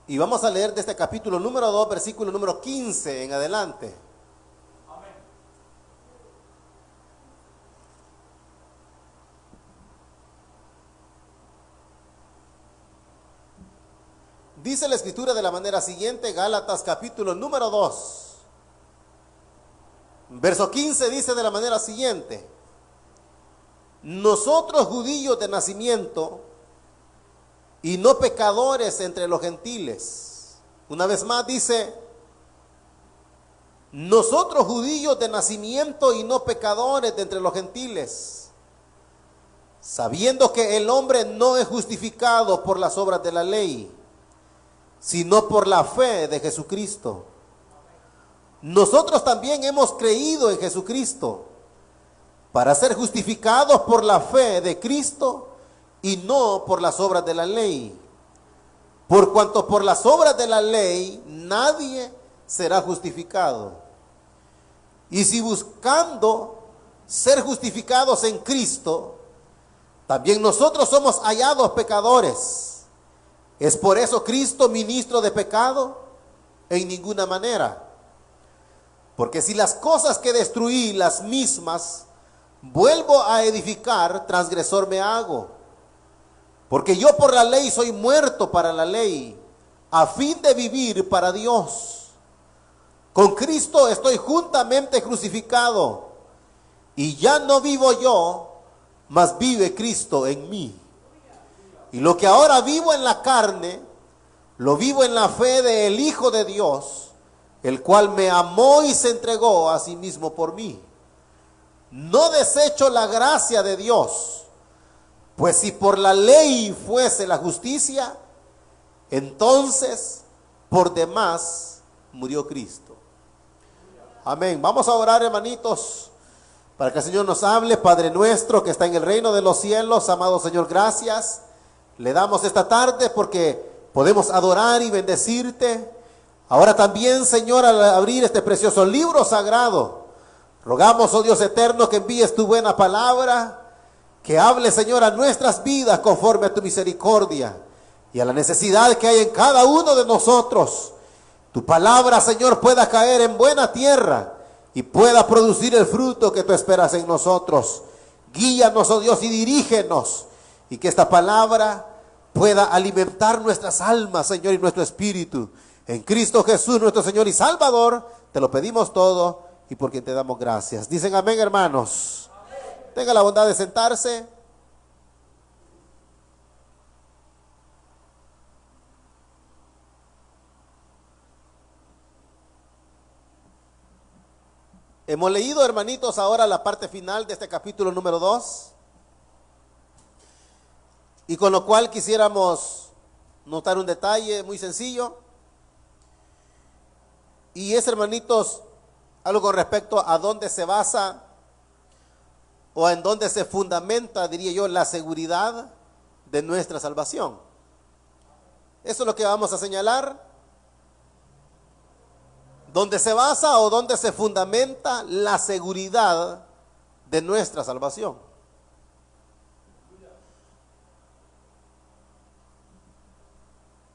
Y vamos a leer de este capítulo número 2, versículo número 15 en adelante. Dice la escritura de la manera siguiente, Gálatas capítulo número 2. Verso 15 dice de la manera siguiente: nosotros judíos de nacimiento y no pecadores entre los gentiles. Una vez más dice, nosotros judíos de nacimiento y no pecadores de entre los gentiles, sabiendo que el hombre no es justificado por las obras de la ley, sino por la fe de Jesucristo. Nosotros también hemos creído en Jesucristo para ser justificados por la fe de Cristo y no por las obras de la ley. Por cuanto por las obras de la ley nadie será justificado. Y si buscando ser justificados en Cristo, también nosotros somos hallados pecadores, ¿es por eso Cristo ministro de pecado? En ninguna manera. Porque si las cosas que destruí, las mismas, vuelvo a edificar, transgresor me hago. Porque yo por la ley soy muerto para la ley, a fin de vivir para Dios. Con Cristo estoy juntamente crucificado, y ya no vivo yo, mas vive Cristo en mí. Y lo que ahora vivo en la carne, lo vivo en la fe del Hijo de Dios, el cual me amó y se entregó a sí mismo por mí. No desecho la gracia de Dios, pues si por la ley fuese la justicia, entonces por demás murió Cristo. Amén. Vamos a orar, hermanitos, para que el Señor nos hable. Padre nuestro que está en el reino de los cielos, amado Señor, gracias le damos esta tarde porque podemos adorar y bendecirte. Ahora también, Señor, al abrir este precioso libro sagrado, rogamos, oh Dios eterno, que envíes tu buena palabra, que hable, Señor, a nuestras vidas conforme a tu misericordia y a la necesidad que hay en cada uno de nosotros. Tu palabra, Señor, pueda caer en buena tierra y pueda producir el fruto que tú esperas en nosotros. Guíanos, oh Dios, y dirígenos, y que esta palabra pueda alimentar nuestras almas, Señor, y nuestro espíritu. En Cristo Jesús, nuestro Señor y Salvador, te lo pedimos todo y por quien te damos gracias. Dicen amén, hermanos. Amén. Tenga la bondad de sentarse. Hemos leído, hermanitos, ahora la parte final de este capítulo número 2. Y con lo cual quisiéramos notar un detalle muy sencillo. Y es, hermanitos, algo con respecto a dónde se basa o en dónde se fundamenta, diría yo, la seguridad de nuestra salvación. Eso es lo que vamos a señalar. ¿Dónde se basa o dónde se fundamenta la seguridad de nuestra salvación?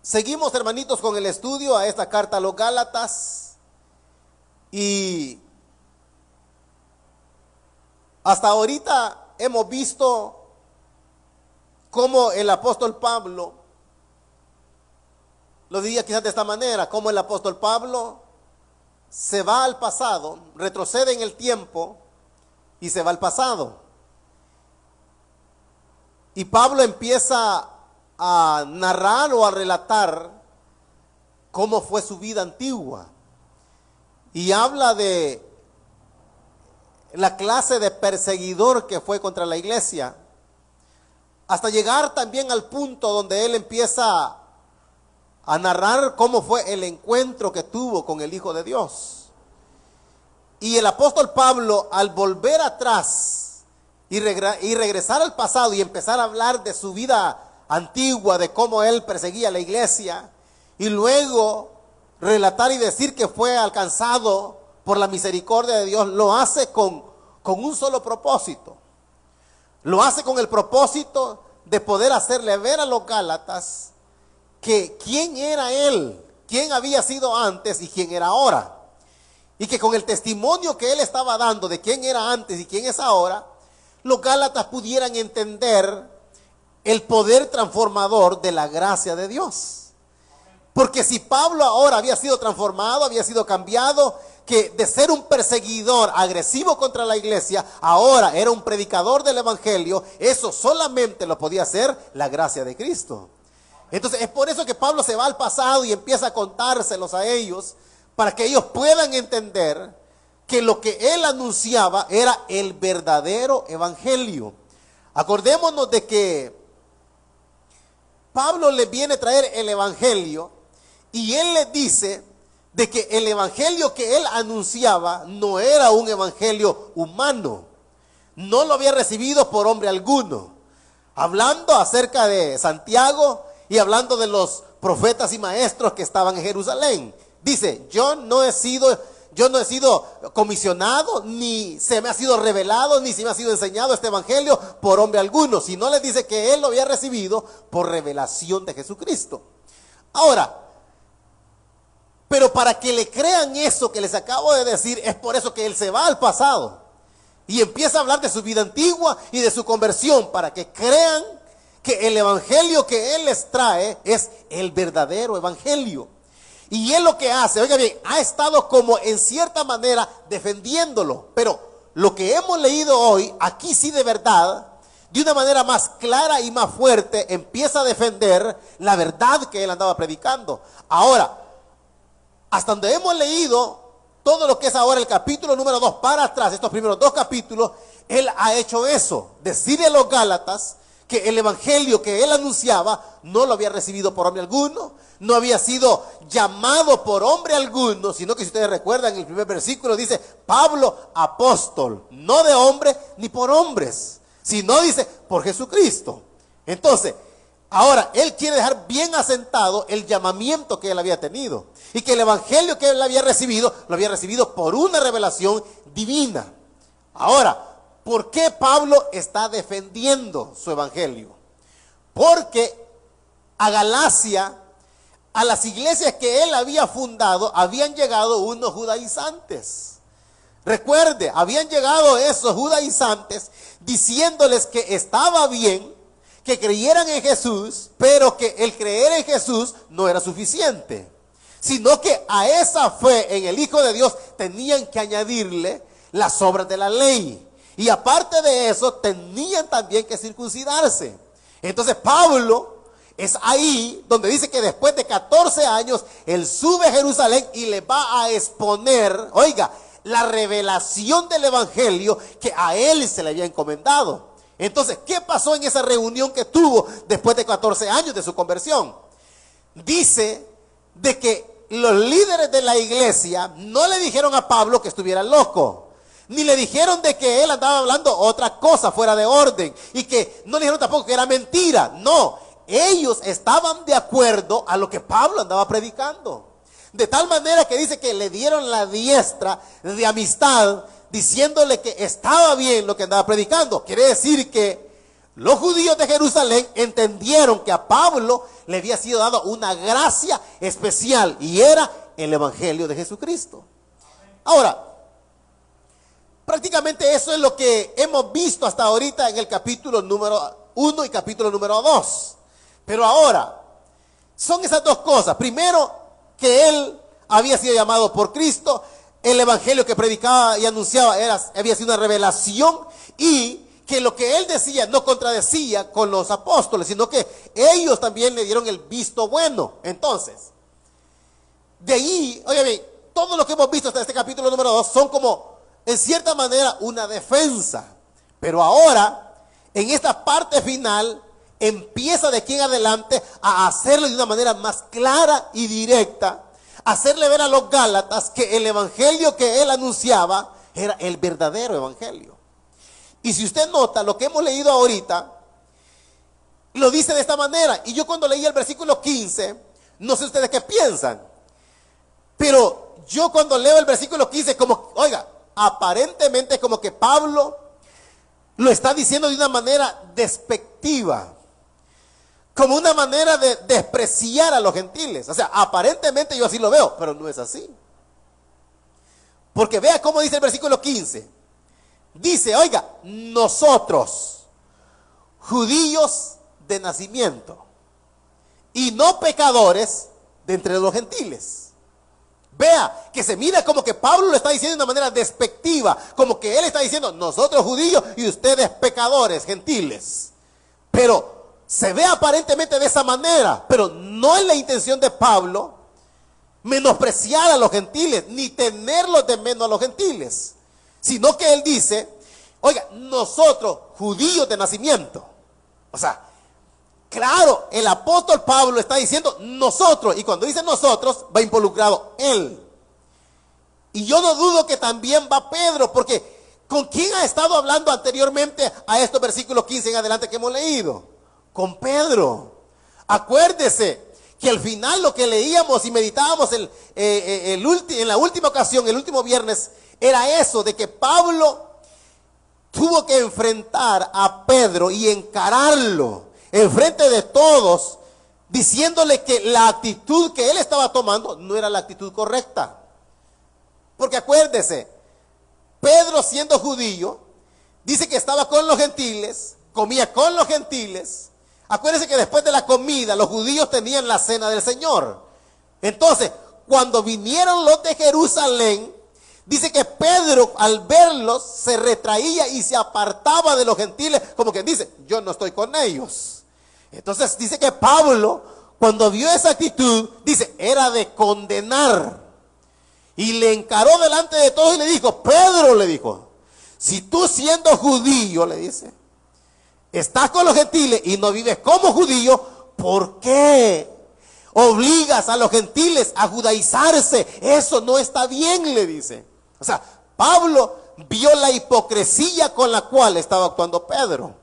Seguimos, hermanitos, con el estudio a esta carta a los Gálatas. Y hasta ahorita hemos visto cómo el apóstol Pablo, lo diría quizás de esta manera, cómo el apóstol Pablo se va al pasado, retrocede en el tiempo y se va al pasado. Y Pablo empieza a narrar o a relatar cómo fue su vida antigua. Y habla de la clase de perseguidor que fue contra la iglesia, hasta llegar también al punto donde él empieza a narrar cómo fue el encuentro que tuvo con el Hijo de Dios. Y el apóstol Pablo, al volver atrás y regresar al pasado y empezar a hablar de su vida antigua, de cómo él perseguía a la iglesia, y luego relatar y decir que fue alcanzado por la misericordia de Dios, lo hace con un solo propósito. Lo hace con el propósito de poder hacerle ver a los Gálatas que quién era él, quién había sido antes y quién era ahora. Y que con el testimonio que él estaba dando de quién era antes y quién es ahora, los gálatas pudieran entender el poder transformador de la gracia de Dios. Porque si Pablo ahora había sido transformado, había sido cambiado, que de ser un perseguidor agresivo contra la iglesia, ahora era un predicador del evangelio, eso solamente lo podía hacer la gracia de Cristo. Entonces es por eso que Pablo se va al pasado y empieza a contárselos a ellos, para que ellos puedan entender que lo que él anunciaba era el verdadero evangelio. Acordémonos de que Pablo les viene a traer el evangelio y él les dice de que el evangelio que él anunciaba no era un evangelio humano, no lo había recibido por hombre alguno. Hablando acerca de Santiago y hablando de los profetas y maestros que estaban en Jerusalén, dice: yo no he sido comisionado, ni se me ha sido revelado, ni se me ha sido enseñado este evangelio por hombre alguno, sino les dice que él lo había recibido por revelación de Jesucristo. Ahora, pero para que le crean eso que les acabo de decir, es por eso que él se va al pasado y empieza a hablar de su vida antigua y de su conversión, para que crean que el evangelio que él les trae es el verdadero evangelio. Y él lo que hace, oiga bien, ha estado como en cierta manera defendiéndolo, pero lo que hemos leído hoy, aquí sí de verdad, de una manera más clara y más fuerte, empieza a defender la verdad que él andaba predicando. Ahora, hasta donde hemos leído todo lo que es ahora el capítulo número 2 para atrás, estos primeros 2 capítulos, él ha hecho eso, decirle a los Gálatas que el evangelio que él anunciaba no lo había recibido por hombre alguno, no había sido llamado por hombre alguno, sino que, si ustedes recuerdan, en el primer versículo dice: Pablo, apóstol, no de hombre ni por hombres, sino, dice, por Jesucristo. Entonces, ahora él quiere dejar bien asentado el llamamiento que él había tenido, y que el evangelio que él había recibido, lo había recibido por una revelación divina. Ahora, ¿por qué Pablo está defendiendo su evangelio? Porque a Galacia, a las iglesias que él había fundado, habían llegado unos judaizantes. Recuerde, habían llegado esos judaizantes diciéndoles que estaba bien que creyeran en Jesús, pero que el creer en Jesús no era suficiente, sino que a esa fe en el Hijo de Dios tenían que añadirle las obras de la ley. Y aparte de eso, tenían también que circuncidarse. Entonces Pablo es ahí donde dice que después de 14 años, él sube a Jerusalén y le va a exponer, oiga, la revelación del evangelio que a él se le había encomendado. Entonces, ¿qué pasó en esa reunión que tuvo después de 14 años de su conversión? Dice de que los líderes de la iglesia no le dijeron a Pablo que estuviera loco, ni le dijeron de que él andaba hablando otra cosa fuera de orden, y que no le dijeron tampoco que era mentira. No, ellos estaban de acuerdo a lo que Pablo andaba predicando, de tal manera que dice que le dieron la diestra de amistad, diciéndole que estaba bien lo que andaba predicando. Quiere decir que los judíos de Jerusalén entendieron que a Pablo le había sido dado una gracia especial, y era el evangelio de Jesucristo. Ahora, prácticamente eso es lo que hemos visto hasta ahorita en el capítulo número 1 y capítulo número 2. Pero ahora, son esas dos cosas. Primero, que él había sido llamado por Cristo, el evangelio que predicaba y anunciaba había sido una revelación, y que lo que él decía no contradecía con los apóstoles, sino que ellos también le dieron el visto bueno. Entonces, de ahí, oye bien, todo lo que hemos visto hasta este capítulo número 2 son como, en cierta manera, una defensa. Pero ahora, en esta parte final, empieza de aquí en adelante a hacerlo de una manera más clara y directa, hacerle ver a los Gálatas que el evangelio que él anunciaba era el verdadero evangelio. Y si usted nota, lo que hemos leído ahorita lo dice de esta manera. Y yo, cuando leí el versículo 15, no sé ustedes qué piensan, pero yo cuando leo el versículo 15, como, oiga, aparentemente como que Pablo lo está diciendo de una manera despectiva, como una manera de despreciar a los gentiles. O sea, aparentemente yo así lo veo, pero no es así. Porque vea cómo dice el versículo 15. Dice, oiga, nosotros, judíos de nacimiento, y no pecadores de entre los gentiles. Vea que se mira como que Pablo lo está diciendo de una manera despectiva, como que él está diciendo, nosotros judíos y ustedes pecadores, gentiles. Pero se ve aparentemente de esa manera, pero no es la intención de Pablo menospreciar a los gentiles, ni tenerlos de menos a los gentiles, sino que él dice, oiga, nosotros judíos de nacimiento. O sea, claro, el apóstol Pablo está diciendo nosotros, y cuando dice nosotros, va involucrado él. Y yo no dudo que también va Pedro, porque ¿con quién ha estado hablando anteriormente a estos versículos 15 en adelante que hemos leído? Con Pedro. Acuérdese que al final lo que leíamos y meditábamos en la última ocasión, el último viernes, era eso, de que Pablo tuvo que enfrentar a Pedro y encararlo enfrente de todos, diciéndole que la actitud que él estaba tomando no era la actitud correcta. Porque acuérdese, Pedro siendo judío, dice que estaba con los gentiles, comía con los gentiles. Acuérdese que después de la comida, los judíos tenían la cena del Señor. Entonces, cuando vinieron los de Jerusalén, dice que Pedro al verlos se retraía y se apartaba de los gentiles, como quien dice, yo no estoy con ellos. Entonces dice que Pablo, cuando vio esa actitud, dice, era de condenar. Y le encaró delante de todos y le dijo, Pedro, le dijo, si tú siendo judío, le dice, estás con los gentiles y no vives como judío, ¿por qué obligas a los gentiles a judaizarse? Eso no está bien, le dice. O sea, Pablo vio la hipocresía con la cual estaba actuando Pedro.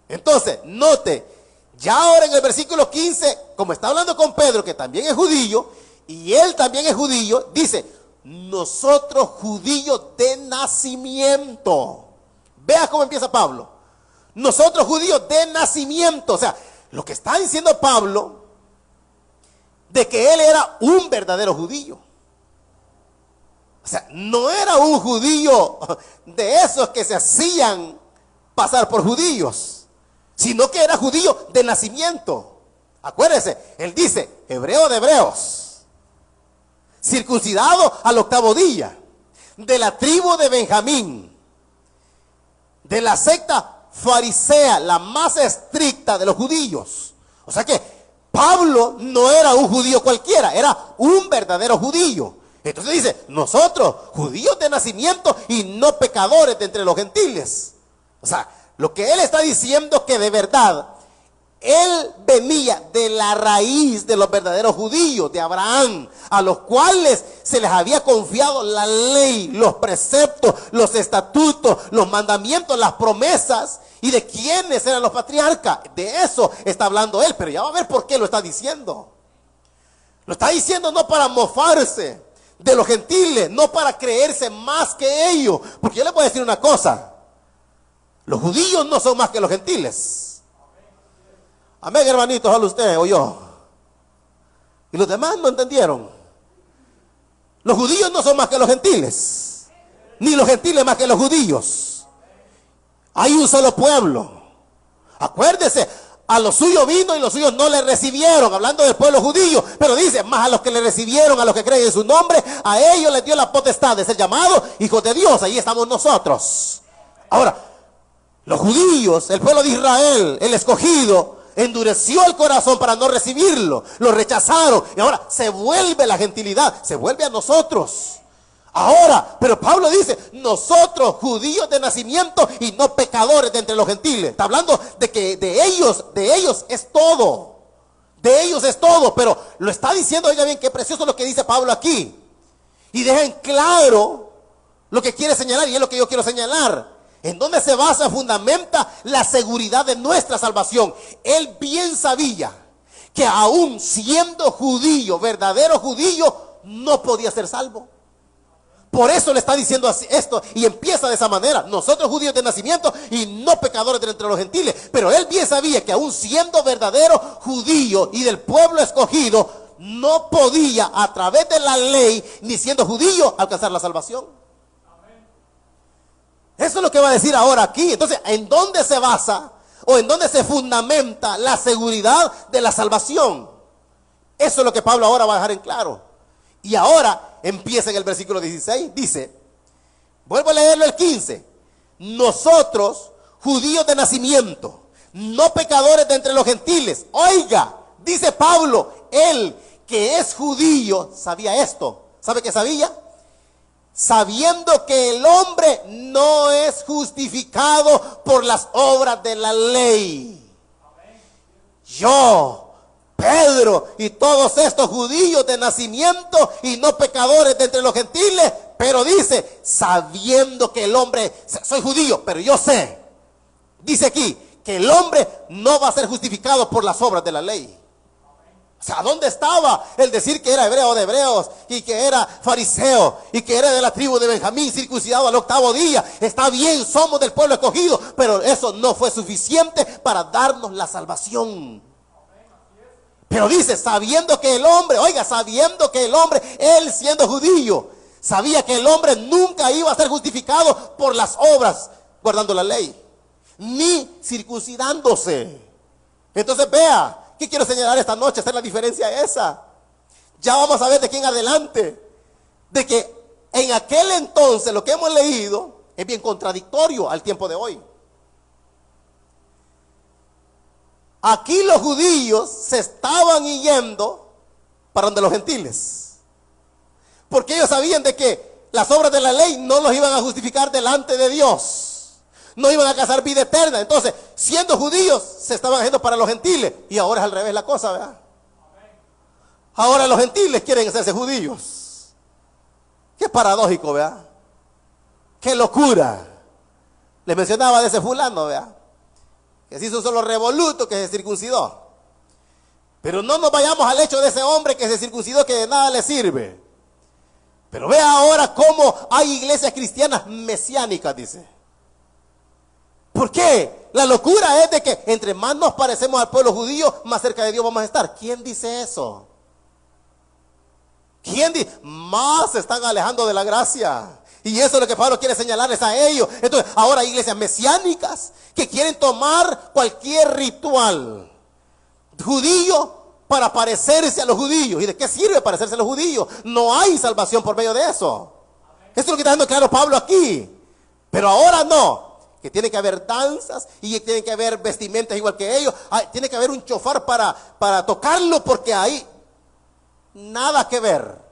Entonces, note, ya ahora en el versículo 15, como está hablando con Pedro, que también es judío, y él también es judío, dice, nosotros judíos de nacimiento. Vea cómo empieza Pablo. Nosotros judíos de nacimiento. O sea, lo que está diciendo Pablo, de que él era un verdadero judío. O sea, no era un judío de esos que se hacían pasar por judíos, sino que era judío de nacimiento. Acuérdese, él dice, hebreo de hebreos, circuncidado al 8º día, de la tribu de Benjamín, de la secta farisea, la más estricta de los judíos. O sea que Pablo no era un judío cualquiera, era un verdadero judío. Entonces dice, nosotros, judíos de nacimiento y no pecadores de entre los gentiles. O sea, lo que él está diciendo que de verdad, él venía de la raíz de los verdaderos judíos, de Abraham, a los cuales se les había confiado la ley, los preceptos, los estatutos, los mandamientos, las promesas, y de quiénes eran los patriarcas. De eso está hablando él, pero ya va a ver por qué lo está diciendo. Lo está diciendo no para mofarse de los gentiles, no para creerse más que ellos, porque yo les voy a decir una cosa, los judíos no son más que los gentiles. Amén, hermanitos, habla usted o yo. Y los demás no entendieron. Los judíos no son más que los gentiles, ni los gentiles más que los judíos. Hay un solo pueblo. Acuérdese, a los suyos vino y los suyos no le recibieron, hablando del pueblo judío, pero dice, más a los que le recibieron, a los que creen en su nombre, a ellos les dio la potestad de ser llamados hijos de Dios. Ahí estamos nosotros. Ahora, los judíos, el pueblo de Israel, el escogido, endureció el corazón para no recibirlo, lo rechazaron, y ahora se vuelve la gentilidad, se vuelve a nosotros. Ahora, pero Pablo dice, nosotros judíos de nacimiento y no pecadores de entre los gentiles. Está hablando de que de ellos es todo. De ellos es todo, pero lo está diciendo, oiga bien, qué precioso lo que dice Pablo aquí. Y deja en claro lo que quiere señalar, y es lo que yo quiero señalar. En donde se basa, fundamenta la seguridad de nuestra salvación. Él bien sabía que aún siendo judío, verdadero judío, no podía ser salvo. Por eso le está diciendo así esto y empieza de esa manera. Nosotros judíos de nacimiento y no pecadores de entre los gentiles. Pero él bien sabía que aún siendo verdadero judío y del pueblo escogido, no podía a través de la ley, ni siendo judío, alcanzar la salvación. Eso es lo que va a decir ahora aquí. Entonces, ¿en dónde se basa o en dónde se fundamenta la seguridad de la salvación? Eso es lo que Pablo ahora va a dejar en claro. Y ahora empieza en el versículo 16, dice, vuelvo a leerlo el 15, nosotros, judíos de nacimiento, no pecadores de entre los gentiles. Oiga, dice Pablo, él que es judío, sabía esto. ¿Sabe qué sabía? Sabiendo que el hombre no es justificado por las obras de la ley. Yo, Pedro y todos estos judíos de nacimiento y no pecadores de entre los gentiles, pero dice, sabiendo que el hombre, soy judío, pero yo sé, dice aquí, que el hombre no va a ser justificado por las obras de la ley. O sea, ¿dónde estaba el decir que era hebreo de hebreos y que era fariseo y que era de la tribu de Benjamín, circuncidado al 8º día? Está bien, somos del pueblo escogido, pero eso no fue suficiente para darnos la salvación. Pero dice, sabiendo que el hombre, oiga, sabiendo que el hombre, él siendo judío, sabía que el hombre nunca iba a ser justificado por las obras, guardando la ley, ni circuncidándose. Entonces vea, ¿qué quiero señalar esta noche? Hacer la diferencia esa. Ya vamos a ver de aquí en adelante, de que en aquel entonces lo que hemos leído es bien contradictorio al tiempo de hoy. Aquí los judíos se estaban yendo para donde los gentiles. Porque ellos sabían de que las obras de la ley no los iban a justificar delante de Dios. No iban a alcanzar vida eterna. Entonces, siendo judíos, se estaban yendo para los gentiles. Y ahora es al revés la cosa, ¿verdad? Ahora los gentiles quieren hacerse judíos. Qué paradójico, ¿verdad? Qué locura. Les mencionaba de ese fulano, ¿verdad? Que se hizo un solo revoluto, que se circuncidó. Pero no nos vayamos al hecho de ese hombre que se circuncidó, que de nada le sirve. Pero vea ahora cómo hay iglesias cristianas mesiánicas, dice. ¿Por qué? La locura es de que entre más nos parecemos al pueblo judío, más cerca de Dios vamos a estar. ¿Quién dice eso? ¿Quién dice? Más se están alejando de la gracia. Y eso es lo que Pablo quiere señalarles a ellos. Entonces, ahora hay iglesias mesiánicas que quieren tomar cualquier ritual judío para parecerse a los judíos. ¿Y de qué sirve parecerse a los judíos? No hay salvación por medio de eso. Esto es lo que está dando claro Pablo aquí. Pero ahora no. Que tiene que haber danzas y tiene que haber vestimentas igual que ellos. Tiene que haber un chofar para tocarlo, porque hay nada que ver.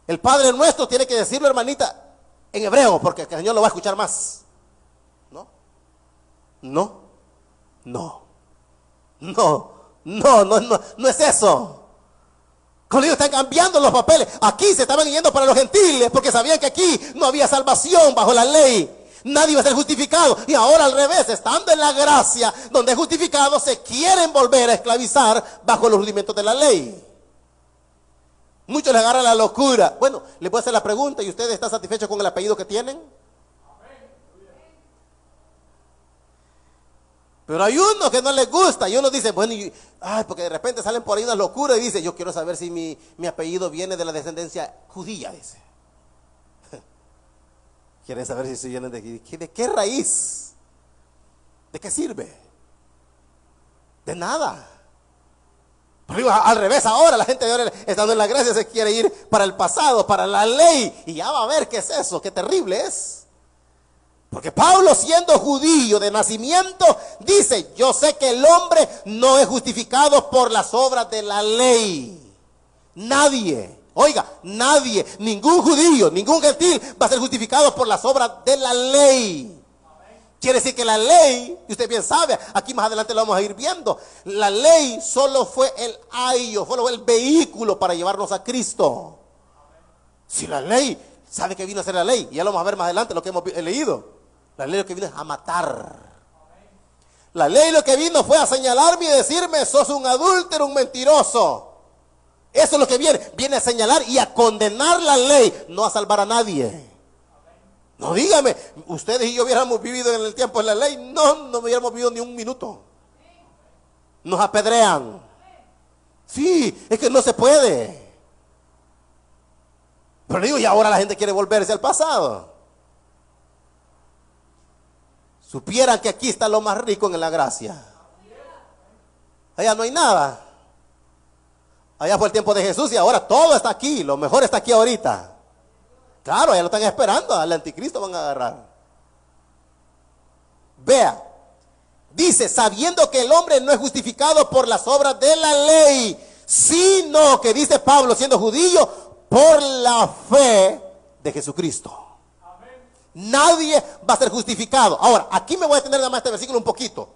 El Padre Nuestro tiene que decirlo, hermanita, en hebreo, porque el Señor lo va a escuchar más. ¿No? No. No. No. No, no, no, no es eso. Cuando ellos están cambiando los papeles, aquí se estaban yendo para los gentiles, porque sabían que aquí no había salvación bajo la ley. Nadie iba a ser justificado. Y ahora al revés, estando en la gracia, donde es justificado, se quieren volver a esclavizar bajo los rudimentos de la ley. Muchos les agarran la locura. Bueno, les voy a hacer la pregunta: ¿y ustedes están satisfechos con el apellido que tienen? Pero hay unos que no les gusta y uno dice, bueno, porque de repente salen por ahí unas locuras y dice, yo quiero saber si mi apellido viene de la descendencia judía, dice. Quieren saber si vienen de qué raíz, de qué sirve, de nada. Pero al revés, ahora la gente de ahora, estando en la gracia, se quiere ir para el pasado, para la ley, y ya va a ver qué es eso, qué terrible es. Porque Pablo, siendo judío de nacimiento, dice, yo sé que el hombre no es justificado por las obras de la ley. Nadie, oiga, nadie, ningún judío, ningún gentil va a ser justificado por las obras de la ley. Quiere decir que la ley, y usted bien sabe, aquí más adelante lo vamos a ir viendo, la ley solo fue el ayo, fue el vehículo para llevarnos a Cristo. Si la ley, ¿sabe qué vino a ser la ley? Y ya lo vamos a ver más adelante, lo que hemos leído. La ley lo que vino es a matar. La ley lo que vino fue a señalarme y decirme, sos un adúltero, un mentiroso. Eso es lo que viene a señalar y a condenar la ley, no a salvar a nadie. No, dígame, ustedes y yo hubiéramos vivido en el tiempo de la ley, no hubiéramos vivido ni un minuto. Nos apedrean. Sí, es que no se puede. Pero digo, y ahora la gente quiere volverse al pasado. Supieran que aquí está lo más rico en la gracia. Allá no hay nada. Allá fue el tiempo de Jesús y ahora todo está aquí. Lo mejor está aquí ahorita. Claro, ya lo están esperando. Al anticristo van a agarrar. Vea. Dice, sabiendo que el hombre no es justificado por las obras de la ley, sino que dice Pablo, siendo judío, por la fe de Jesucristo. Nadie va a ser justificado. Ahora, aquí me voy a tener nada más este versículo un poquito.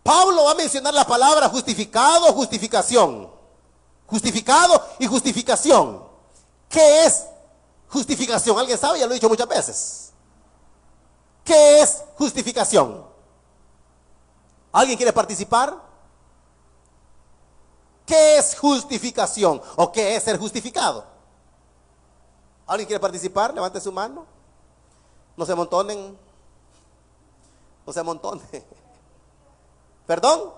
Pablo va a mencionar la palabra justificado, justificación. Justificado y justificación. ¿Qué es justificación? ¿Alguien sabe? Ya lo he dicho muchas veces. ¿Qué es justificación? ¿Alguien quiere participar? ¿Qué es justificación? ¿O qué es ser justificado? ¿Alguien quiere participar? Levante su mano. No se amontonen. No se amontonen. ¿Perdón?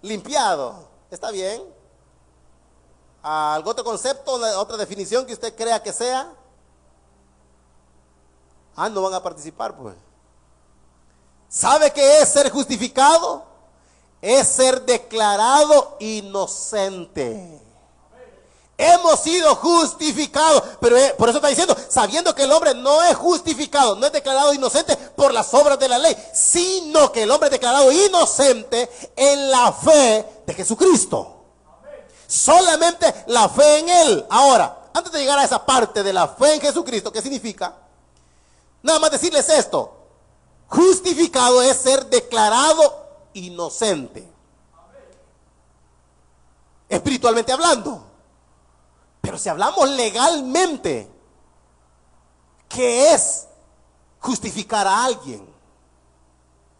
Limpiado. Está bien. ¿Algún otro concepto, otra definición que usted crea que sea? No van a participar, pues. ¿Sabe qué es ser justificado? Es ser declarado inocente. Hemos sido justificados, pero por eso está diciendo, sabiendo que el hombre no es justificado, no es declarado inocente por las obras de la ley, sino que el hombre es declarado inocente en la fe de Jesucristo. Solamente la fe en Él. Ahora, antes de llegar a esa parte de la fe en Jesucristo, ¿qué significa? Nada más decirles esto. Justificado es ser declarado inocente. Espiritualmente hablando. Pero si hablamos legalmente, ¿qué es justificar a alguien?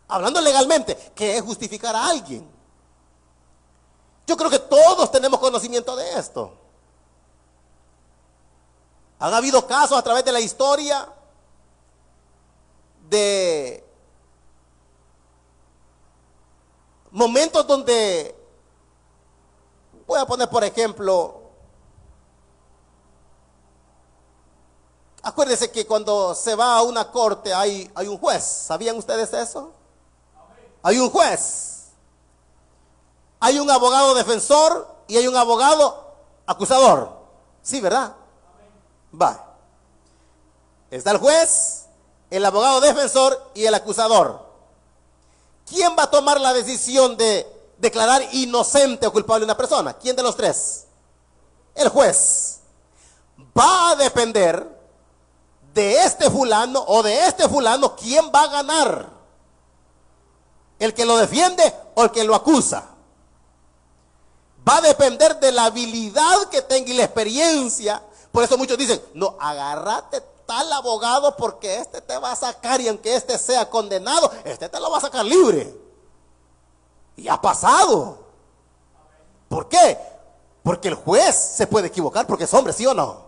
Hablando legalmente, ¿qué es justificar a alguien? Yo creo que todos tenemos conocimiento de esto. Han habido casos a través de la historia de momentos donde, voy a poner por ejemplo, acuérdense que cuando se va a una corte hay un juez. ¿Sabían ustedes eso? Hay un juez. Hay un abogado defensor y hay un abogado acusador. Sí, ¿verdad? Va. Está el juez, el abogado defensor y el acusador. ¿Quién va a tomar la decisión de declarar inocente o culpable a una persona? ¿Quién de los tres? El juez. Va a depender de este fulano o de este fulano, ¿quién va a ganar? ¿El que lo defiende o el que lo acusa? Va a depender de la habilidad que tenga y la experiencia. Por eso muchos dicen, no, agárrate tal abogado porque este te va a sacar, y aunque este sea condenado, este te lo va a sacar libre. Y ha pasado. ¿Por qué? Porque el juez se puede equivocar, porque es hombre, ¿sí o no?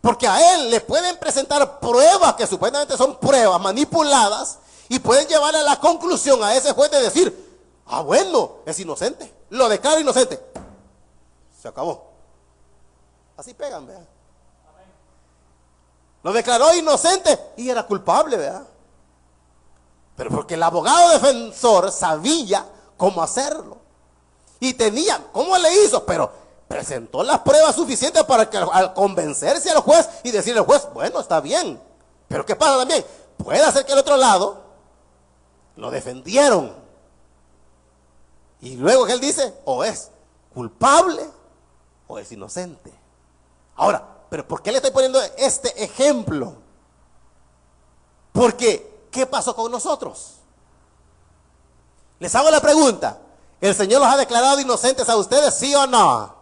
Porque a él le pueden presentar pruebas que supuestamente son pruebas manipuladas y pueden llevarle a la conclusión a ese juez de decir, bueno, es inocente, lo declaro inocente. Se acabó. Así pegan, ¿verdad? Lo declaró inocente y era culpable, ¿verdad? Pero porque el abogado defensor sabía cómo hacerlo. Y tenía, ¿cómo le hizo? Pero presentó las pruebas suficientes para que al convencerse al juez y decirle al juez, bueno, está bien. Pero ¿qué pasa también? Puede ser que el otro lado lo defendieron. Y luego que él dice, o es culpable o es inocente. Ahora, ¿pero por qué le estoy poniendo este ejemplo? Porque, ¿qué pasó con nosotros? Les hago la pregunta. ¿El Señor los ha declarado inocentes a ustedes, sí o no?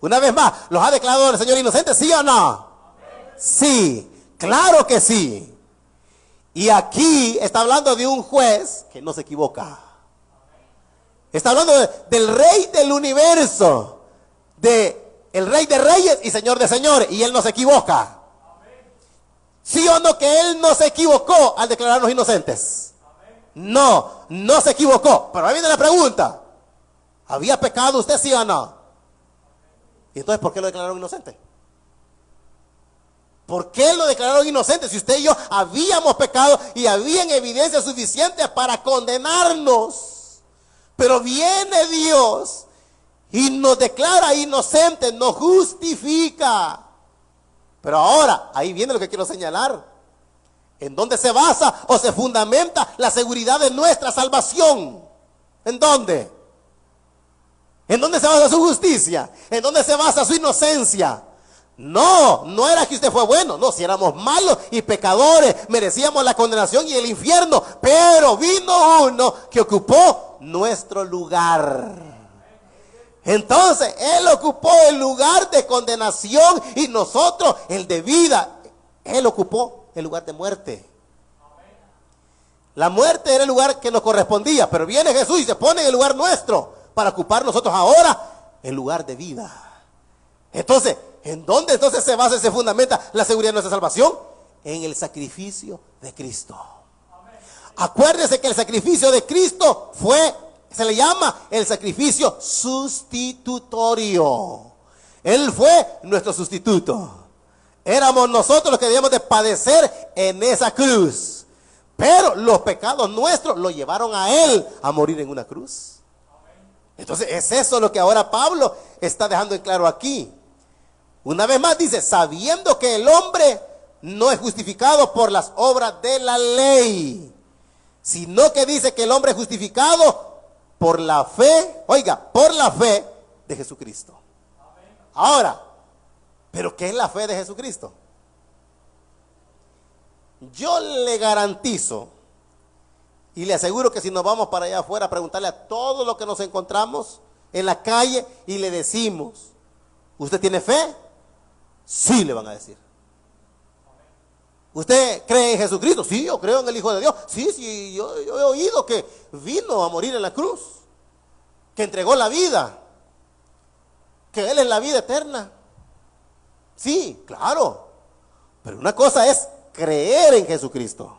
Una vez más, ¿los ha declarado el Señor inocentes, sí o no? Sí, claro que sí. Y aquí está hablando de un juez que no se equivoca. Está hablando del Rey del universo, el Rey de reyes y Señor de señores. Y Él no se equivoca. ¿Sí o no que Él no se equivocó al declararnos inocentes? No, no se equivocó. Pero ahí viene la pregunta. ¿Había pecado usted, sí o no? ¿Y entonces por qué lo declararon inocente? ¿Por qué lo declararon inocente si usted y yo habíamos pecado y habían evidencias suficientes para condenarnos? Pero viene Dios y nos declara inocentes, nos justifica. Pero ahora, ahí viene lo que quiero señalar. ¿En dónde se basa o se fundamenta la seguridad de nuestra salvación? ¿En dónde? ¿En dónde se basa su justicia? ¿En dónde se basa su inocencia? No, no era que usted fue bueno. No, si éramos malos y pecadores, merecíamos la condenación y el infierno. Pero vino uno que ocupó nuestro lugar. Entonces, Él ocupó el lugar de condenación y nosotros el de vida. Él ocupó el lugar de muerte. La muerte era el lugar que nos correspondía, pero viene Jesús y se pone en el lugar nuestro para ocupar nosotros ahora el lugar de vida. Entonces, ¿en dónde entonces se basa y se fundamenta la seguridad de nuestra salvación? En el sacrificio de Cristo. Acuérdese que el sacrificio de Cristo se le llama el sacrificio sustitutorio. Él fue nuestro sustituto. Éramos nosotros los que debíamos de padecer en esa cruz. Pero los pecados nuestros lo llevaron a Él a morir en una cruz. Entonces es eso lo que ahora Pablo está dejando en claro aquí. Una vez más dice, sabiendo que el hombre no es justificado por las obras de la ley, sino que dice que el hombre es justificado por la fe, por la fe de Jesucristo. Ahora, ¿pero qué es la fe de Jesucristo? Yo le garantizo y le aseguro que si nos vamos para allá afuera a preguntarle a todos los que nos encontramos en la calle y le decimos, ¿usted tiene fe? Sí, le van a decir. ¿Usted cree en Jesucristo? Sí, yo creo en el Hijo de Dios. Sí, yo he oído que vino a morir en la cruz, que entregó la vida, que Él es la vida eterna. Sí, claro. Pero una cosa es creer en Jesucristo.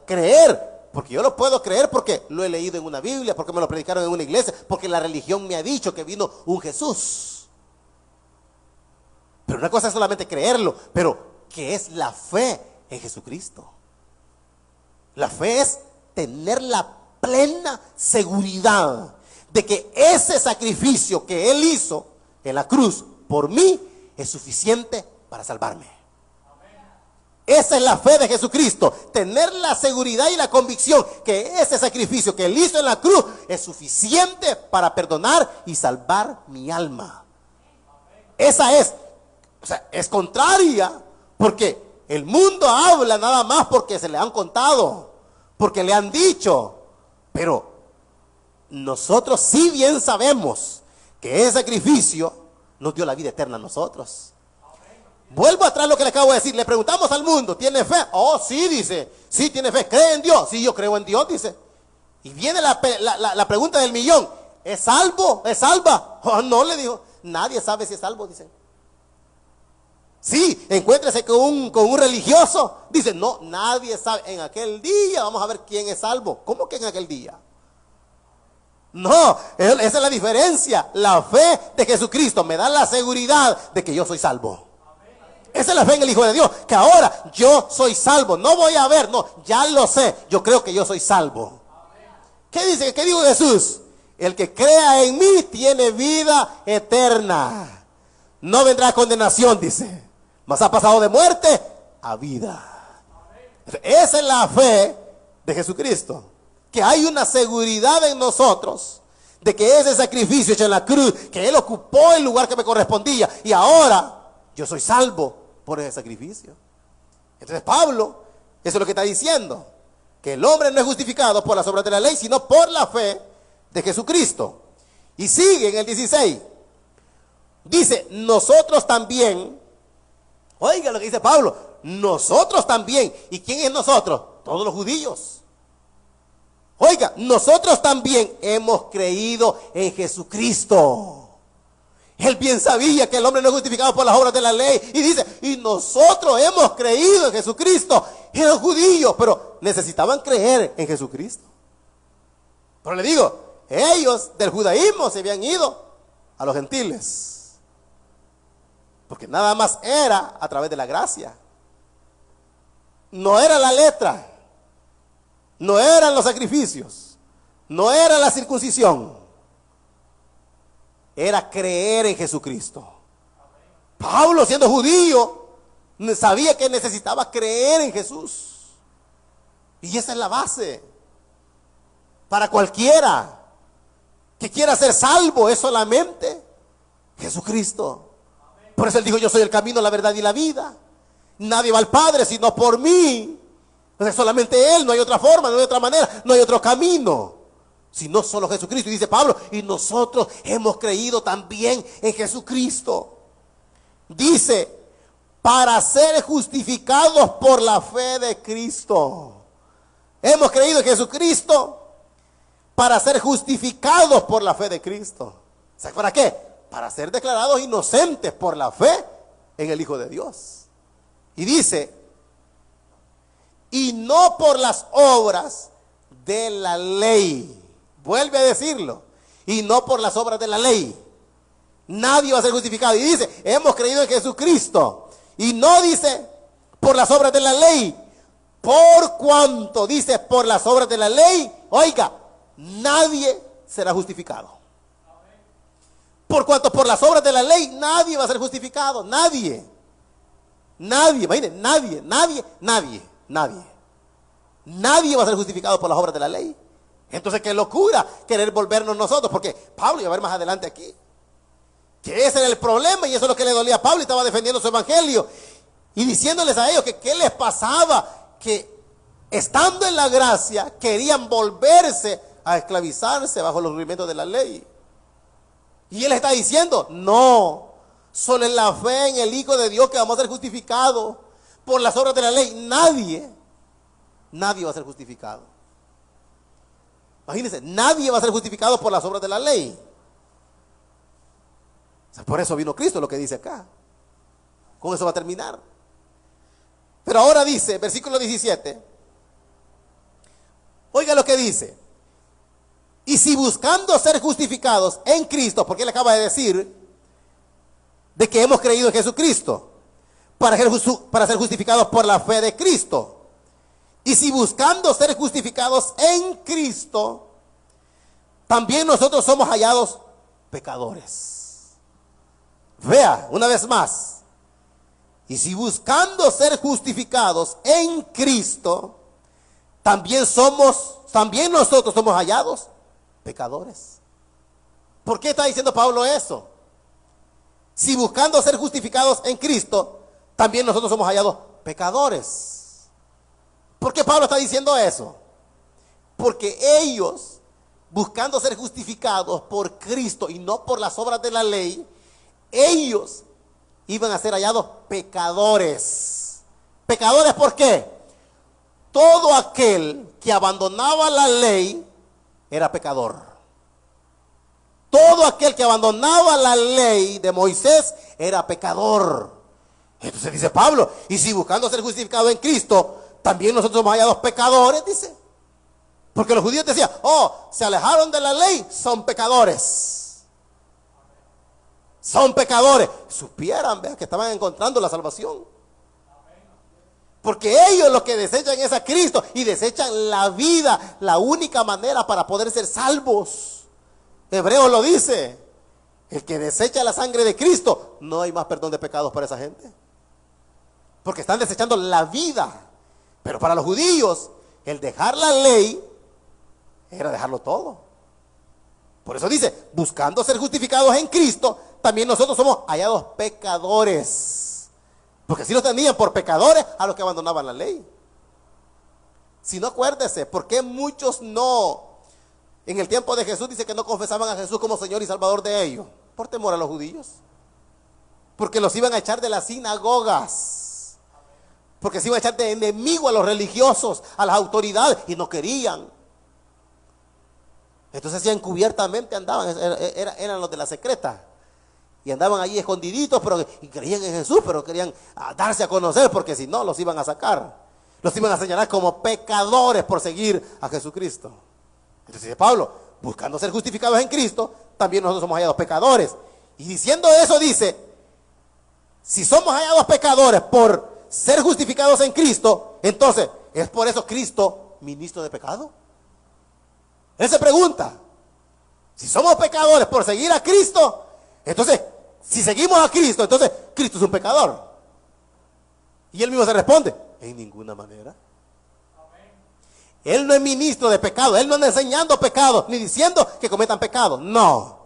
Creer, porque yo lo puedo creer porque lo he leído en una Biblia, porque me lo predicaron en una iglesia, porque la religión me ha dicho que vino un Jesús. Pero una cosa es solamente creerlo, pero ¿qué es la fe en Jesucristo? La fe es tener la plena seguridad de que ese sacrificio que Él hizo en la cruz por mí es suficiente para salvarme. Esa es la fe de Jesucristo, tener la seguridad y la convicción que ese sacrificio que Él hizo en la cruz es suficiente para perdonar y salvar mi alma. Esa es contraria, porque el mundo habla nada más porque se le han contado, porque le han dicho, pero nosotros sí bien sabemos que ese sacrificio nos dio la vida eterna a nosotros. Vuelvo atrás lo que le acabo de decir. Le preguntamos al mundo, ¿tiene fe? Oh, sí, dice. Sí, tiene fe. ¿Cree en Dios? Sí, yo creo en Dios, dice. Y viene la pregunta del millón. ¿Es salvo? ¿Es salva? Oh, no, le dijo. Nadie sabe si es salvo, dice. Sí, encuéntrese con un religioso. Dice, no, nadie sabe. En aquel día vamos a ver quién es salvo. ¿Cómo que en aquel día? No, esa es la diferencia. La fe de Jesucristo me da la seguridad de que yo soy salvo. Esa es la fe en el Hijo de Dios, que ahora yo soy salvo. No voy a ver, no, ya lo sé. Yo creo que yo soy salvo. ¿Qué dice? ¿Qué dijo Jesús? El que crea en mí tiene vida eterna. No vendrá condenación, dice. Mas ha pasado de muerte a vida. Esa es la fe de Jesucristo. Que hay una seguridad en nosotros de que ese sacrificio hecho en la cruz, que Él ocupó el lugar que me correspondía, y ahora yo soy salvo por ese sacrificio. Entonces Pablo, eso es lo que está diciendo, que el hombre no es justificado por las obras de la ley, sino por la fe de Jesucristo. Y sigue en el 16. Dice, nosotros también, oiga lo que dice Pablo, nosotros también. ¿Y quién es nosotros? Todos los judíos. Oiga, nosotros también hemos creído en Jesucristo. Él bien sabía que el hombre no es justificado por las obras de la ley. Y dice, y nosotros hemos creído en Jesucristo. Y los judíos, pero necesitaban creer en Jesucristo. Pero le digo, ellos del judaísmo se habían ido a los gentiles. Porque nada más era a través de la gracia. No era la letra. No eran los sacrificios. No era la circuncisión. Era creer en Jesucristo. Pablo, siendo judío, sabía que necesitaba creer en Jesús. Y esa es la base. Para cualquiera que quiera ser salvo, es solamente Jesucristo. Por eso él dijo, yo soy el camino, la verdad y la vida. Nadie va al Padre sino por mí. Entonces solamente Él, no hay otra forma, no hay otra manera, no hay otro camino, sino solo Jesucristo. Y dice Pablo, y nosotros hemos creído también en Jesucristo. Dice, para ser justificados por la fe de Cristo. Hemos creído en Jesucristo para ser justificados por la fe de Cristo. ¿Sabes para qué? Para ser declarados inocentes por la fe en el Hijo de Dios. Y dice, y no por las obras de la ley. Vuelve a decirlo, y no por las obras de la ley. Nadie va a ser justificado. Y dice, hemos creído en Jesucristo. Y no dice por las obras de la ley. Por cuanto dice por las obras de la ley, oiga, nadie será justificado. Por cuanto por las obras de la ley nadie va a ser justificado. Nadie. Nadie, imagínense, nadie va a ser justificado por las obras de la ley. Entonces qué locura querer volvernos nosotros, porque Pablo, y a ver más adelante aquí, que ese era el problema y eso es lo que le dolía a Pablo, y estaba defendiendo su evangelio y diciéndoles a ellos que qué les pasaba, que estando en la gracia querían volverse a esclavizarse bajo los rudimentos de la ley. Y él está diciendo, no, solo en la fe en el Hijo de Dios que vamos a ser justificados. Por las obras de la ley nadie va a ser justificado. Imagínense, nadie va a ser justificado por las obras de la ley. O sea, por eso vino Cristo, lo que dice acá. Con eso va a terminar. Pero ahora dice, versículo 17. Oiga lo que dice. Y si buscando ser justificados en Cristo, porque él acaba de decir de que hemos creído en Jesucristo para ser justificados por la fe de Cristo. Y si buscando ser justificados en Cristo, también nosotros somos hallados pecadores. Vea, una vez más. Y si buscando ser justificados en Cristo, también nosotros somos hallados pecadores. ¿Por qué está diciendo Pablo eso? Si buscando ser justificados en Cristo, también nosotros somos hallados pecadores. ¿Por qué Pablo está diciendo eso? Porque ellos, buscando ser justificados por Cristo y no por las obras de la ley, ellos iban a ser hallados pecadores. ¿Pecadores por qué? Todo aquel que abandonaba la ley era pecador. Todo aquel que abandonaba la ley de Moisés era pecador. Entonces dice Pablo, y si buscando ser justificado en Cristo, también nosotros somos hallados pecadores, dice. Porque los judíos decían, se alejaron de la ley, son pecadores. Son pecadores. Supieran, vean, que estaban encontrando la salvación. Porque ellos lo que desechan es a Cristo y desechan la vida, la única manera para poder ser salvos. Hebreos lo dice, el que desecha la sangre de Cristo, no hay más perdón de pecados para esa gente. Porque están desechando la vida. Pero para los judíos, el dejar la ley era dejarlo todo. Por eso dice, buscando ser justificados en Cristo, también nosotros somos hallados pecadores. Porque así los tenían por pecadores a los que abandonaban la ley. Si no, acuérdese, ¿por qué muchos no? En el tiempo de Jesús dice que no confesaban a Jesús como Señor y Salvador de ellos. Por temor a los judíos. Porque los iban a echar de las sinagogas. Porque se iban a echar de enemigo a los religiosos, a las autoridades. Y no querían. Entonces ya encubiertamente andaban, eran los de la secreta. Y andaban ahí escondiditos, pero y creían en Jesús, pero querían darse a conocer, porque si no, los iban a sacar. Los iban a señalar como pecadores por seguir a Jesucristo. Entonces dice Pablo, buscando ser justificados en Cristo, también nosotros somos hallados pecadores. Y diciendo eso dice, si somos hallados pecadores por ser justificados en Cristo, entonces, ¿es por eso Cristo ministro de pecado? Él se pregunta, si somos pecadores por seguir a Cristo, entonces, si seguimos a Cristo, entonces Cristo es un pecador. Y él mismo se responde, en ninguna manera. Él no es ministro de pecado, él no anda enseñando pecado, ni diciendo que cometan pecado, no.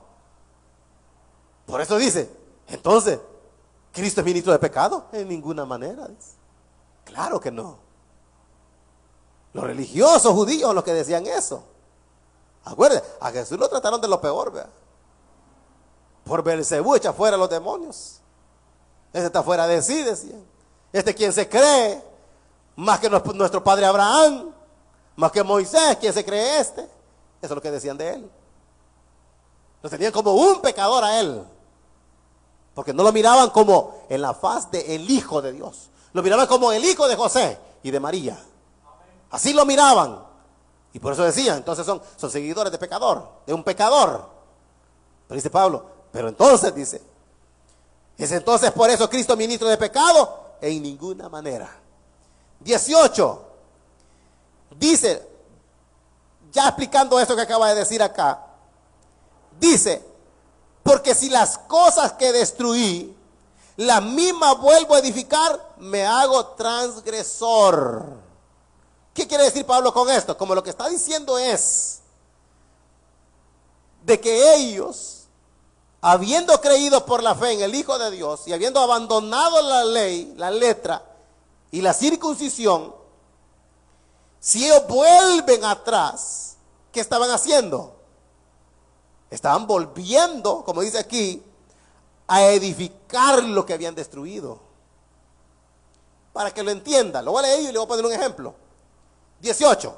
Por eso dice, entonces, ¿Cristo es ministro de pecado? En ninguna manera. Dice. Claro que no. Los religiosos judíos son los que decían eso. Acuérdense, a Jesús lo trataron de lo peor, ¿verdad? Por Beelzebú echa fuera a los demonios. Este está fuera de sí, decían. Este quien se cree, más que nuestro padre Abraham, más que Moisés, quien se cree este. Eso es lo que decían de él. Lo tenían como un pecador a él. Porque no lo miraban como en la faz del Hijo de Dios. Lo miraban como el hijo de José y de María. Así lo miraban. Y por eso decían, entonces son seguidores de pecador, de un pecador. Pero dice Pablo, pero entonces dice, es entonces por eso Cristo ministro de pecado, en ninguna manera. 18, dice, ya explicando esto que acaba de decir acá, dice, porque si las cosas que destruí, las mismas vuelvo a edificar, me hago transgresor. ¿Qué quiere decir Pablo con esto? Como lo que está diciendo es de que ellos, habiendo creído por la fe en el Hijo de Dios y habiendo abandonado la ley, la letra y la circuncisión, si ellos vuelven atrás, ¿qué estaban haciendo? Estaban volviendo, como dice aquí, a edificar lo que habían destruido. Para que lo entienda, lo voy a leer y le voy a poner un ejemplo. 18.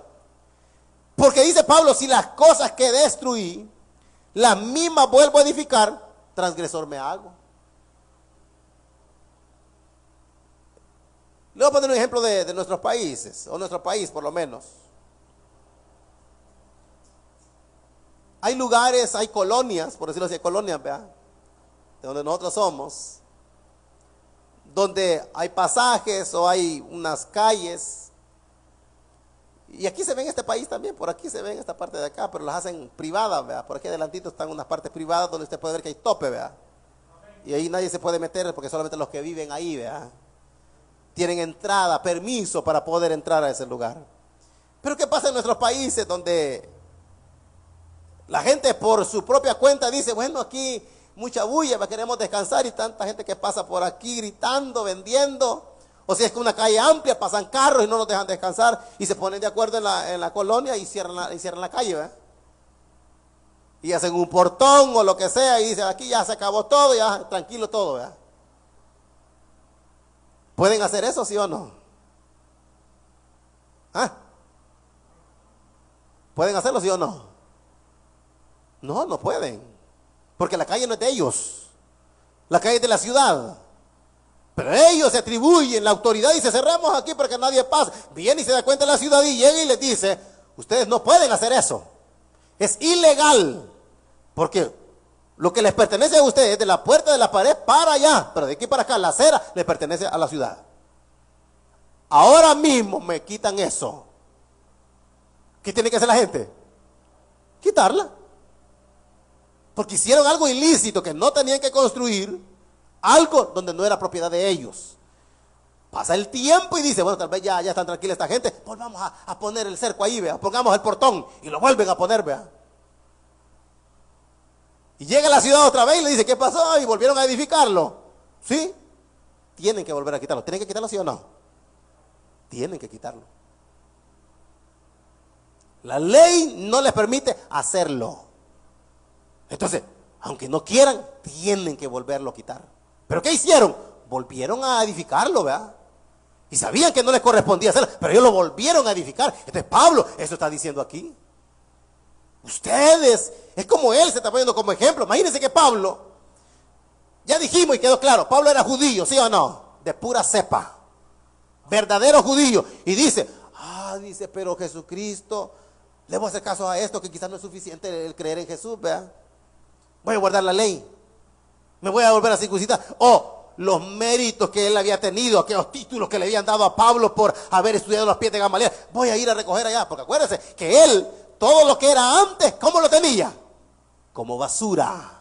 Porque dice Pablo, si las cosas que destruí, las mismas vuelvo a edificar, transgresor me hago. Le voy a poner un ejemplo de nuestros países, o nuestro país por lo menos. Hay lugares, hay colonias, por decirlo así, colonias, ¿verdad? De donde nosotros somos, donde hay pasajes o hay unas calles. Y aquí se ve en este país también, por aquí se ve en esta parte de acá, pero las hacen privadas, ¿verdad? Por aquí adelantito están unas partes privadas donde usted puede ver que hay tope, ¿verdad? Y ahí nadie se puede meter porque solamente los que viven ahí, ¿verdad? Tienen entrada, permiso para poder entrar a ese lugar. Pero ¿qué pasa en nuestros países donde la gente por su propia cuenta dice, bueno, aquí mucha bulla, queremos descansar y tanta gente que pasa por aquí gritando, vendiendo? O si es que una calle amplia, pasan carros y no nos dejan descansar y se ponen de acuerdo en la colonia y cierran la calle, ¿verdad? Y hacen un portón o lo que sea y dicen, aquí ya se acabó todo, ya tranquilo todo, ¿verdad? ¿Pueden hacer eso, sí o no? ¿Ah? ¿Pueden hacerlo, sí o no? No, no pueden. Porque la calle no es de ellos. La calle es de la ciudad. Pero ellos se atribuyen la autoridad y se cerramos aquí para que nadie pase. Viene y se da cuenta la ciudad y llega y les dice, ustedes no pueden hacer eso. Es ilegal. Porque lo que les pertenece a ustedes es de la puerta de la pared para allá. Pero de aquí para acá, la acera le pertenece a la ciudad. Ahora mismo me quitan eso. ¿Qué tiene que hacer la gente? Quitarla. Porque hicieron algo ilícito que no tenían que construir. Algo donde no era propiedad de ellos. Pasa el tiempo y dice, bueno, tal vez ya están tranquilas esta gente, volvamos a poner el cerco ahí, vea, pongamos el portón y lo vuelven a poner, vea. Y llega a la ciudad otra vez y le dice, ¿qué pasó? Y volvieron a edificarlo. ¿Sí? Tienen que volver a quitarlo. ¿Tienen que quitarlo, sí o no? Tienen que quitarlo. La ley no les permite hacerlo. Entonces, aunque no quieran, tienen que volverlo a quitar. ¿Pero qué hicieron? Volvieron a edificarlo, ¿verdad? Y sabían que no les correspondía hacerlo, pero ellos lo volvieron a edificar. Entonces Pablo, eso está diciendo aquí. Ustedes, es como él se está poniendo como ejemplo. Imagínense que Pablo, ya dijimos y quedó claro, Pablo era judío, ¿sí o no? De pura cepa, verdadero judío. Y dice, dice, pero Jesucristo, le voy a hacer caso a esto, que quizás no es suficiente el creer en Jesús, ¿verdad? Voy a guardar la ley, me voy a volver a circuncidar. Los méritos que él había tenido, aquellos títulos que le habían dado a Pablo por haber estudiado los pies de Gamaliel, voy a ir a recoger allá, porque acuérdense que él, todo lo que era antes, ¿cómo lo tenía? Como basura.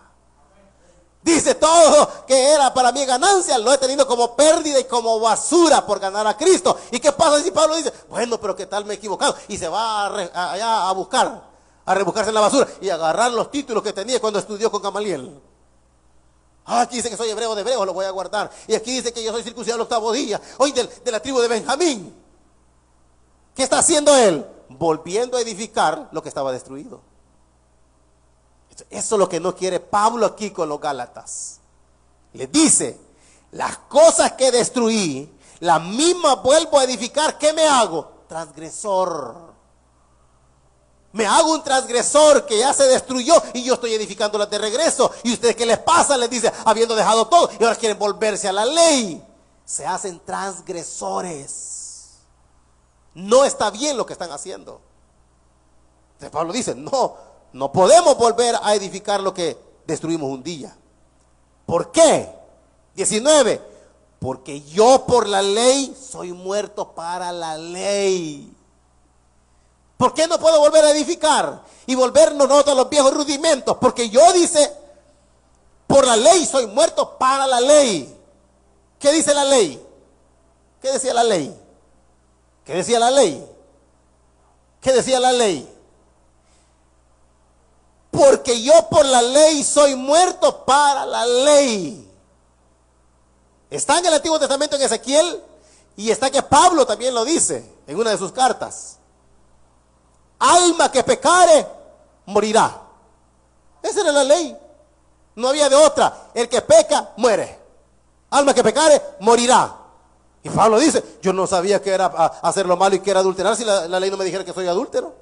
Dice, todo que era para mí ganancia, lo he tenido como pérdida y como basura por ganar a Cristo. ¿Y qué pasa si Pablo dice, bueno, pero qué tal me he equivocado? Y se va allá a buscar, a rebuscarse en la basura y agarrar los títulos que tenía cuando estudió con Gamaliel. Aquí dice que soy hebreo de hebreos, lo voy a guardar. Y aquí dice que yo soy circuncidado el 8º día, hoy de la tribu de Benjamín. ¿Qué está haciendo él? Volviendo a edificar lo que estaba destruido. Eso es lo que no quiere Pablo aquí con los Gálatas. Le dice, las cosas que destruí, las mismas vuelvo a edificar. ¿Qué me hago? Transgresor. Me hago un transgresor que ya se destruyó y yo estoy edificándolas de regreso. ¿Y ustedes qué les pasa? Les dice, habiendo dejado todo y ahora quieren volverse a la ley. Se hacen transgresores. No está bien lo que están haciendo. Entonces Pablo dice, no podemos volver a edificar lo que destruimos un día. ¿Por qué? 19. Porque yo por la ley soy muerto para la ley. ¿Por qué no puedo volver a edificar y volvernos nosotros a los viejos rudimentos? Porque yo, dice, por la ley soy muerto para la ley. ¿Qué dice la ley? ¿Qué decía la ley? ¿Qué decía la ley? ¿Qué decía la ley? Porque yo por la ley soy muerto para la ley. Está en el Antiguo Testamento en Ezequiel y está que Pablo también lo dice en una de sus cartas. Alma que pecare, morirá. Esa era la ley. No había de otra. El que peca, muere. Alma que pecare, morirá. Y Pablo dice, yo no sabía que era hacer lo malo y que era adulterar si la ley no me dijera que soy adúltero.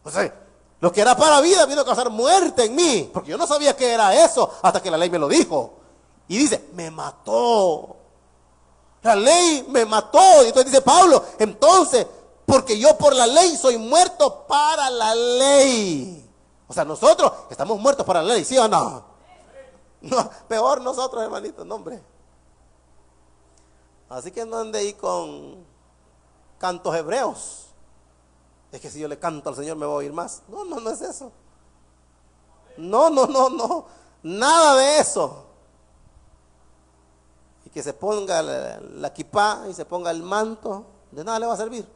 O sea, lo que era para vida vino a causar muerte en mí. Porque yo no sabía que era eso hasta que la ley me lo dijo. Y dice, me mató. La ley me mató. Y entonces dice Pablo, entonces, porque yo por la ley soy muerto para la ley. O sea, nosotros estamos muertos para la ley, ¿sí o no? No, peor nosotros, hermanitos, no, hombre. Así que no ande ahí con cantos hebreos. Es que si yo le canto al Señor me voy a oír más. No es eso. No. Nada de eso. Y que se ponga la kipá y se ponga el manto, de nada le va a servir.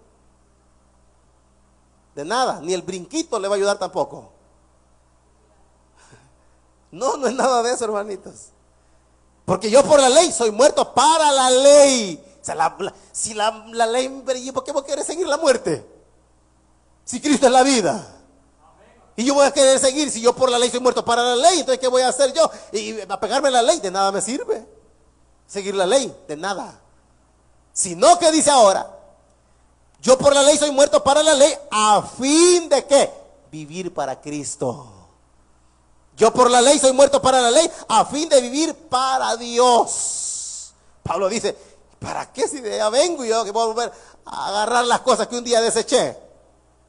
De nada, ni el brinquito le va a ayudar tampoco. No es nada de eso, hermanitos. Porque yo por la ley soy muerto para la ley. O sea, si la ley, ¿por qué vos querés seguir la muerte? Si Cristo es la vida. Y yo voy a querer seguir, si yo por la ley soy muerto para la ley, entonces ¿qué voy a hacer yo? Y apegarme a la ley, de nada me sirve. Seguir la ley, de nada. Sino que dice ahora, yo por la ley soy muerto para la ley, a fin de ¿qué? Vivir para Cristo. Yo por la ley soy muerto para la ley, a fin de vivir para Dios. Pablo dice, ¿para qué si de allá vengo y yo que voy a volver a agarrar las cosas que un día deseché?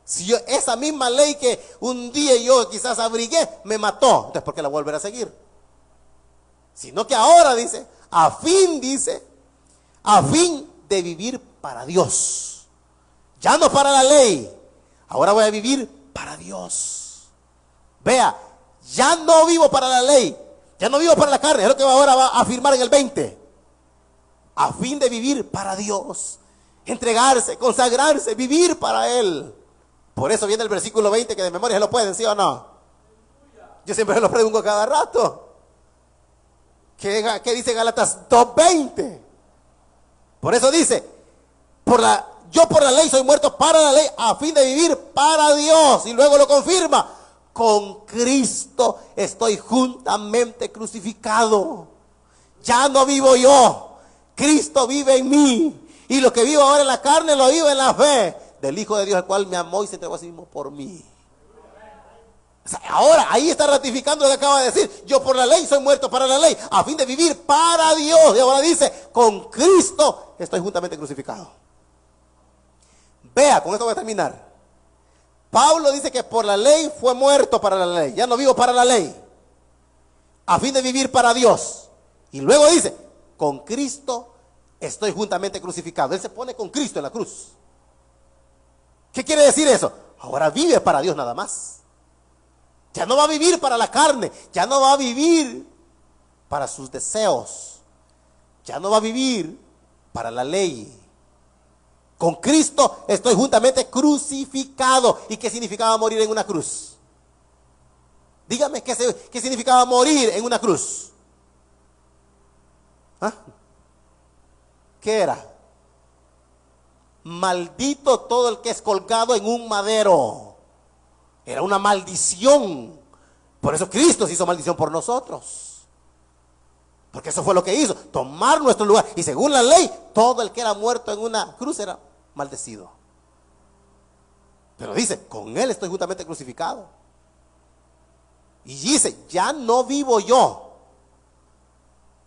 Si yo, esa misma ley que un día yo quizás abrigué, me mató, entonces ¿por qué la volveré a seguir? Sino que ahora dice, a fin de vivir para Dios. Ya no para la ley, ahora voy a vivir para Dios. Vea, ya no vivo para la ley, ya no vivo para la carne, es lo que ahora va a afirmar en el 20. A fin de vivir para Dios, entregarse, consagrarse, vivir para Él. Por eso viene el versículo 20 que de memoria se lo pueden, ¿sí o no? Yo siempre se lo pregunto cada rato. ¿Qué dice Gálatas 2:20? Por eso dice, yo por la ley soy muerto para la ley, a fin de vivir para Dios. Y luego lo confirma, con Cristo estoy juntamente crucificado. Ya no vivo yo, Cristo vive en mí. Y lo que vivo ahora en la carne lo vivo en la fe del Hijo de Dios, el cual me amó y se entregó a sí mismo por mí. sea, ahora ahí está ratificando lo que acaba de decir. Yo por la ley soy muerto para la ley, a fin de vivir para Dios. Y ahora dice, con Cristo estoy juntamente crucificado. Vea, con esto voy a terminar. Pablo dice que por la ley fue muerto para la ley. Ya no vivo para la ley, a fin de vivir para Dios. Y luego dice, con Cristo estoy juntamente crucificado. Él se pone con Cristo en la cruz. ¿Qué quiere decir eso? Ahora vive para Dios nada más. Ya no va a vivir para la carne. Ya no va a vivir para sus deseos. Ya no va a vivir para la ley. Con Cristo estoy juntamente crucificado. ¿Y qué significaba morir en una cruz? Dígame, ¿qué significaba morir en una cruz? ¿Ah? ¿Qué era? Maldito todo el que es colgado en un madero. Era una maldición. Por eso Cristo se hizo maldición por nosotros. Porque eso fue lo que hizo, tomar nuestro lugar. Y según la ley, todo el que era muerto en una cruz era maldecido. Pero dice, con Él estoy juntamente crucificado. Y dice, ya no vivo yo,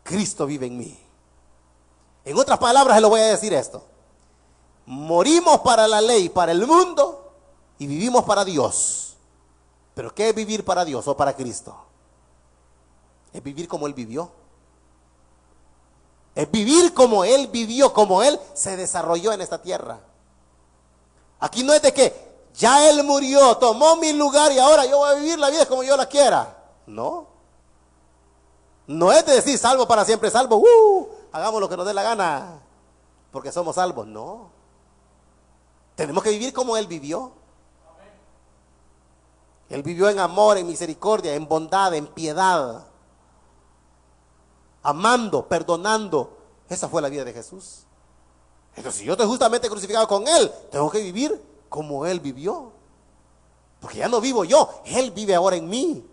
Cristo vive en mí. En otras palabras, se lo voy a decir esto. Morimos para la ley, para el mundo, y vivimos para Dios. ¿Pero qué es vivir para Dios o para Cristo? Es vivir como Él vivió. Es vivir como Él vivió, como Él se desarrolló en esta tierra. Aquí no es de que ya Él murió, tomó mi lugar y ahora yo voy a vivir la vida como yo la quiera. No. No es de decir salvo para siempre salvo. Hagamos lo que nos dé la gana, porque somos salvos. No. Tenemos que vivir como Él vivió. Él vivió en amor, en misericordia, en bondad, en piedad. Amando, perdonando. Esa fue la vida de Jesús. Entonces, si yo estoy justamente crucificado con Él, tengo que vivir como Él vivió. Porque ya no vivo yo, Él vive ahora en mí.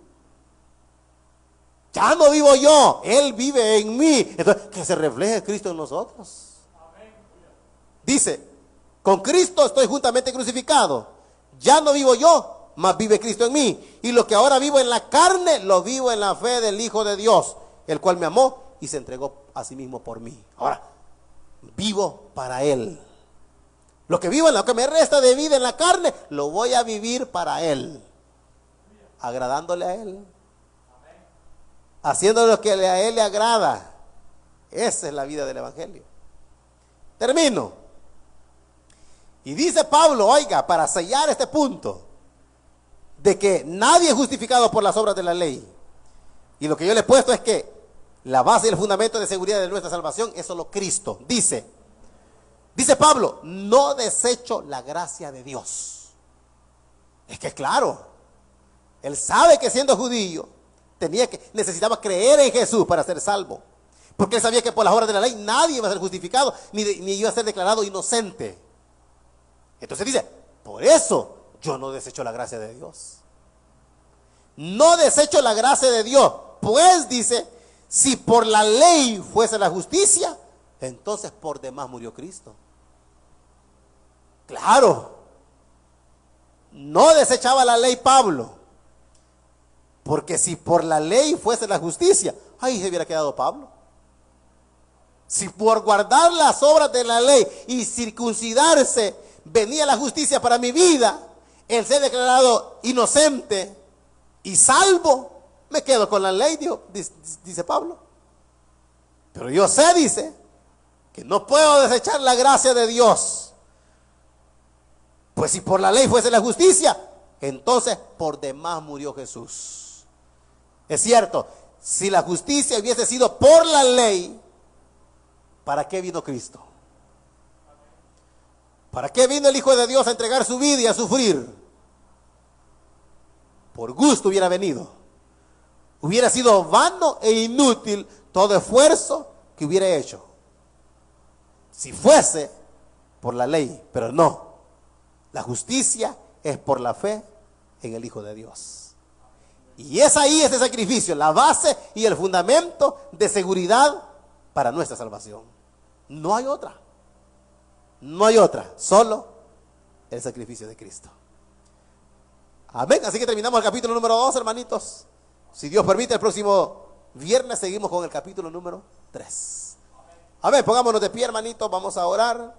Ya no vivo yo, Él vive en mí. Entonces, que se refleje Cristo en nosotros. Dice, con Cristo estoy juntamente crucificado. Ya no vivo yo, mas vive Cristo en mí. Y lo que ahora vivo en la carne, lo vivo en la fe del Hijo de Dios, el cual me amó y se entregó a sí mismo por mí. Ahora, vivo para Él. Lo que vivo, en lo que me resta de vida en la carne, lo voy a vivir para Él. Agradándole a Él. Haciendo lo que a Él le agrada. Esa es la vida del Evangelio. Termino. Y dice Pablo, oiga, para sellar este punto, de que nadie es justificado por las obras de la ley. Y lo que yo le he puesto es que la base y el fundamento de seguridad de nuestra salvación es solo Cristo. Dice Pablo, no desecho la gracia de Dios. Es que claro, él sabe que siendo judío, necesitaba creer en Jesús para ser salvo. Porque él sabía que por las obras de la ley nadie iba a ser justificado, ni iba a ser declarado inocente. Entonces dice, por eso yo no desecho la gracia de Dios. No desecho la gracia de Dios. Pues dice, si por la ley fuese la justicia, entonces por demás murió Cristo. Claro, no desechaba la ley Pablo, porque si por la ley fuese la justicia, ahí se hubiera quedado Pablo. Si por guardar las obras de la ley y circuncidarse venía la justicia para mi vida, el ser declarado inocente y salvo, me quedo con la ley, dice Pablo. Pero yo sé, dice, que no puedo desechar la gracia de Dios. Pues si por la ley fuese la justicia, entonces por demás murió Jesús. Es cierto, si la justicia hubiese sido por la ley, ¿para qué vino Cristo? ¿Para qué vino el Hijo de Dios a entregar su vida y a sufrir? Por gusto hubiera venido. Hubiera sido vano e inútil todo esfuerzo que hubiera hecho, si fuese por la ley. Pero no, la justicia es por la fe en el Hijo de Dios. Y es ahí ese sacrificio, la base y el fundamento de seguridad para nuestra salvación. No hay otra. No hay otra, solo el sacrificio de Cristo. Amén. Así que terminamos el capítulo número 2, hermanitos. Si Dios permite, el próximo viernes seguimos con el capítulo número 3. Amén. Pongámonos de pie, hermanitos. Vamos a orar.